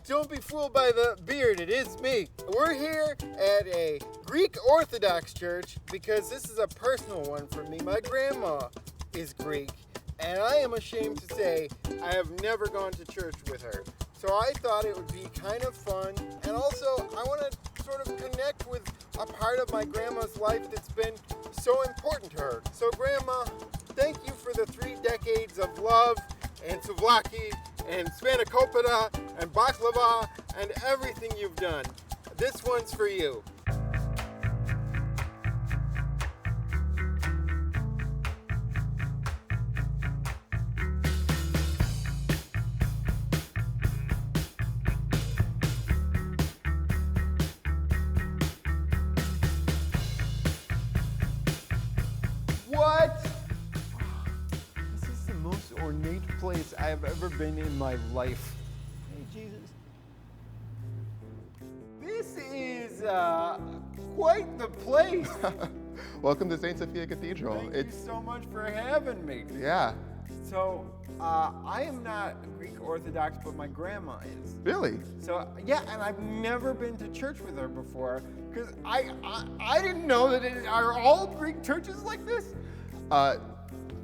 don't be fooled by the beard, it is me. We're here at a Greek Orthodox church because this is a personal one for me. My grandma is Greek, and I am ashamed to say I have never gone to church with her. So I thought it would be kind of fun, and also I want to sort of connect with a part of my grandma's life that's been so important to her. So Grandma, thank you for the 3 decades of love and souvlaki and spanakopita and baklava and everything you've done. This one's for you. What? This is the most ornate place I have ever been in my life. Hey, Jesus. This is quite the place. Welcome to St. Sophia Cathedral. Thank you so much for having me. Yeah. So, I am not Greek Orthodox, but my grandma is. Really? So, yeah, and I've never been to church with her before, because I didn't know that are all Greek churches like this?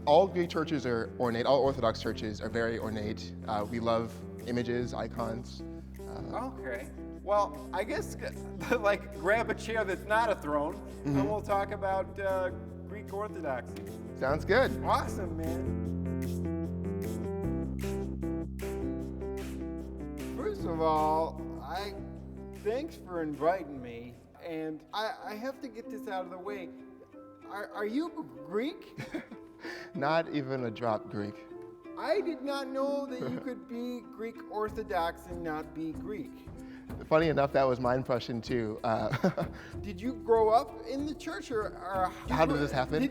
All Greek churches are ornate. All Orthodox churches are very ornate. We love images, icons. Okay. Well, I guess, like, grab a chair that's not a throne, and we'll talk about Greek Orthodoxy. Sounds good. Awesome, man. First of all, thanks for inviting me, and I have to get this out of the way. Are you Greek? Not even a drop Greek. I did not know that you could be Greek Orthodox and not be Greek. Funny enough, that was my impression too. Did you grow up in the church, or How did this happen?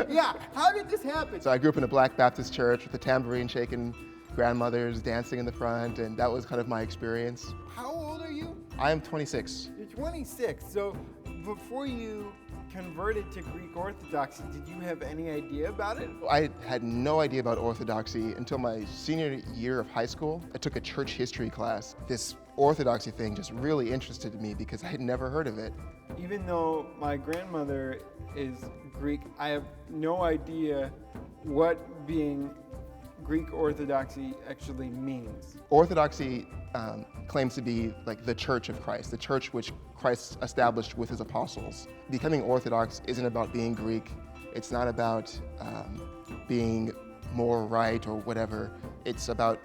Yeah, how did this happen? So I grew up in a Black Baptist church with a tambourine shaking, grandmothers dancing in the front, and that was kind of my experience. How old are you? I am 26. You're 26, so before you converted to Greek Orthodoxy, did you have any idea about it? I had no idea about Orthodoxy until my senior year of high school. I took a church history class. This Orthodoxy thing just really interested me because I had never heard of it. Even though my grandmother is Greek, I have no idea what being Greek Orthodoxy actually means. Orthodoxy claims to be like the church of Christ, the church which Christ established with his apostles. Becoming Orthodox isn't about being Greek. It's not about being more right or whatever. It's about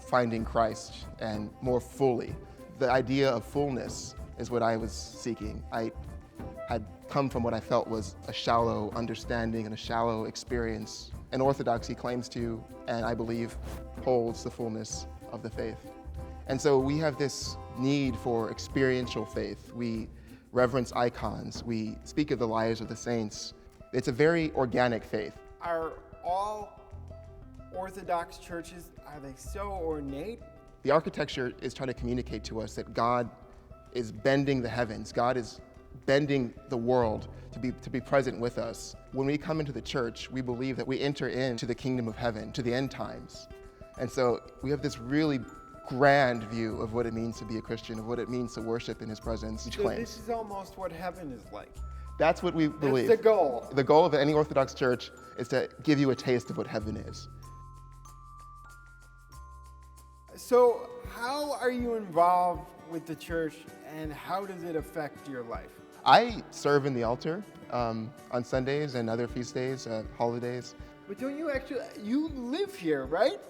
finding Christ and more fully. The idea of fullness is what I was seeking. I had come from what I felt was a shallow understanding and a shallow experience. And Orthodoxy claims to, and I believe, holds the fullness of the faith. And so we have this need for experiential faith. We reverence icons. We speak of the lives of the saints. It's a very organic faith. Are all Orthodox churches, are they so ornate? The architecture is trying to communicate to us that God is bending the heavens. God is bending the world to be present with us. When we come into the church, we believe that we enter into the kingdom of heaven, to the end times. And so we have this really grand view of what it means to be a Christian, of what it means to worship in his presence. So this is almost what heaven is like. That's what we believe. That's the goal. The goal of any Orthodox church is to give you a taste of what heaven is. So how are you involved with the church, and how does it affect your life? I serve in the altar on Sundays and other feast days, holidays. But don't you you live here, right?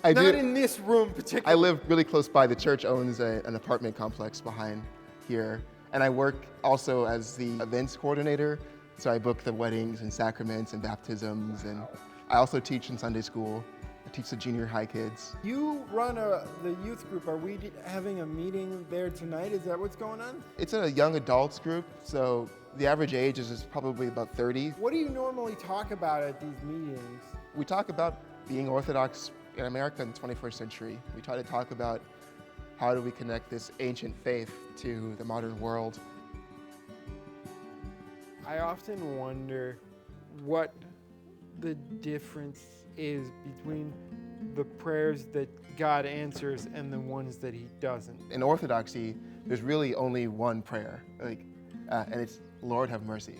I Not do. in this room particularly. I live really close by. The church owns an apartment complex behind here. And I work also as the events coordinator. So I book the weddings and sacraments and baptisms. And I also teach in Sunday school. I teach the junior high kids. You run the youth group. Are we having a meeting there tonight? Is that what's going on? It's a young adults group. So the average age is probably about 30. What do you normally talk about at these meetings? We talk about being Orthodox in America in the 21st century. We try to talk about how do we connect this ancient faith to the modern world. I often wonder what the difference is between the prayers that God answers and the ones that he doesn't. In Orthodoxy, there's really only one prayer, and it's Lord have mercy.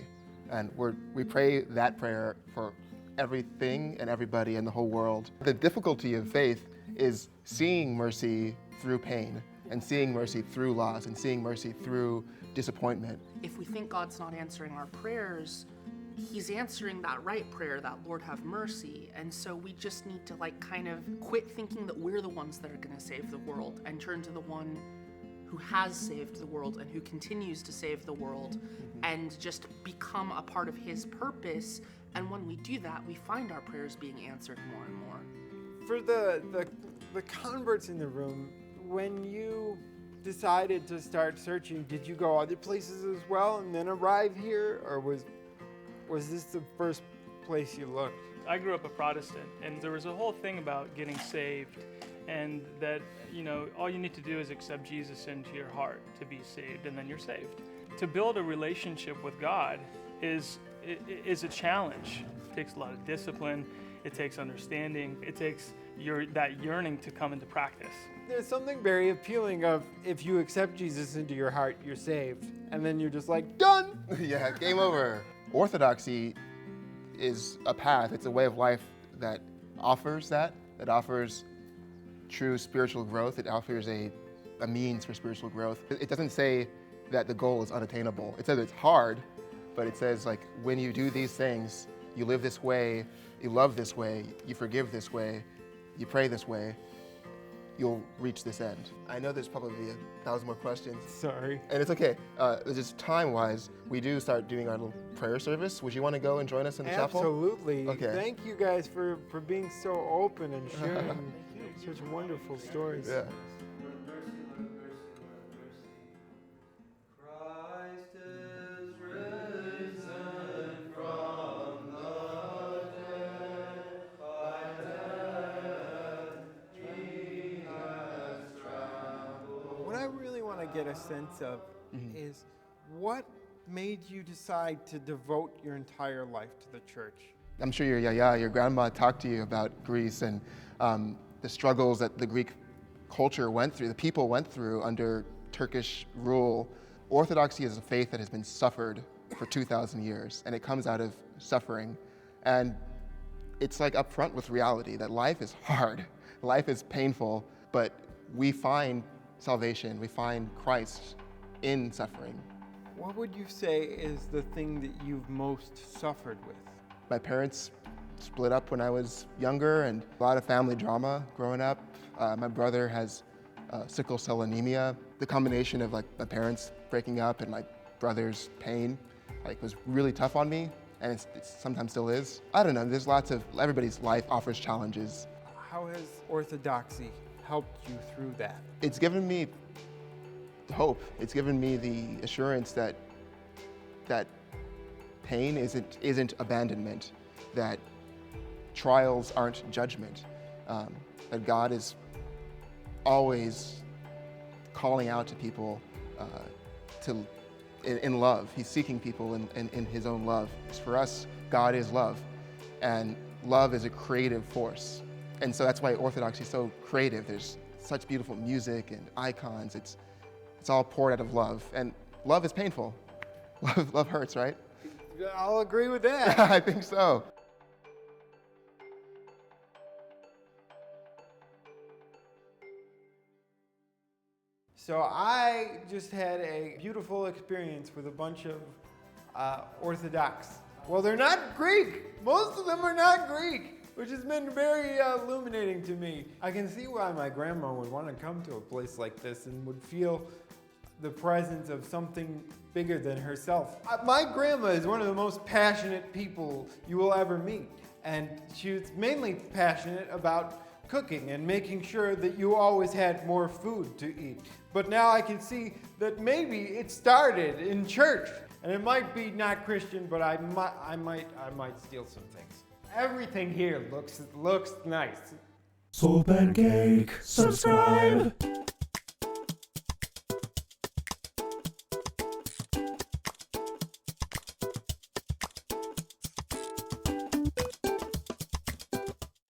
And we pray that prayer for everything and everybody in the whole world. The difficulty of faith is seeing mercy through pain, and seeing mercy through loss, and seeing mercy through disappointment. If we think God's not answering our prayers, he's answering that right prayer, that Lord have mercy. And so we just need to kind of quit thinking that we're the ones that are going to save the world and turn to the one who has saved the world and who continues to save the world, and just become a part of his purpose. And when we do that, we find our prayers being answered more and more. For the converts in the room, when you decided to start searching, did you go other places as well and then arrive here, or was this the first place you looked? I grew up a Protestant, and there was a whole thing about getting saved, and that, all you need to do is accept Jesus into your heart to be saved, and then you're saved. To build a relationship with God is a challenge. It takes a lot of discipline. It takes understanding. It takes that yearning to come into practice. There's something very appealing of, if you accept Jesus into your heart, you're saved. And then you're just like, done! Yeah, game over. Orthodoxy is a path, it's a way of life that offers true spiritual growth. It offers a means for spiritual growth. It doesn't say that the goal is unattainable. It says it's hard, but it says when you do these things, you live this way, you love this way, you forgive this way, you pray this way, you'll reach this end. I know there's probably 1,000 more questions. Sorry. And it's okay. Just time-wise, we do start doing our little prayer service. Would you want to go and join us in the chapel? Absolutely. Okay. Thank you guys for being so open and sharing such wonderful stories. Yeah. Get a sense of is what made you decide to devote your entire life to the church? I'm sure your grandma talked to you about Greece and the struggles that the Greek culture went through, the people went through under Turkish rule. Orthodoxy is a faith that has been suffered for 2,000 years, and it comes out of suffering. And it's up front with reality that life is hard, life is painful, but we find salvation, we find Christ in suffering. What would you say is the thing that you've most suffered with? My parents split up when I was younger, and a lot of family drama growing up. My brother has sickle cell anemia. The combination of my parents breaking up and my brother's pain was really tough on me, and it sometimes still is. I don't know, there's everybody's life offers challenges. How has Orthodoxy helped you through that? It's given me hope. It's given me the assurance that pain isn't abandonment, that trials aren't judgment, that God is always calling out to people in love. He's seeking people in his own love. For us, God is love, and love is a creative force. And so that's why Orthodoxy is so creative. There's such beautiful music and icons. It's all poured out of love. And love is painful. Love hurts, right? I'll agree with that. I think so. So I just had a beautiful experience with a bunch of Orthodox. Well, they're not Greek. Most of them are not Greek, which has been very illuminating to me. I can see why my grandma would want to come to a place like this and would feel the presence of something bigger than herself. My grandma is one of the most passionate people you will ever meet. And she was mainly passionate about cooking and making sure that you always had more food to eat. But now I can see that maybe it started in church. And it might be not Christian, but I might steal some things. Everything here looks nice. SoulPancake, subscribe.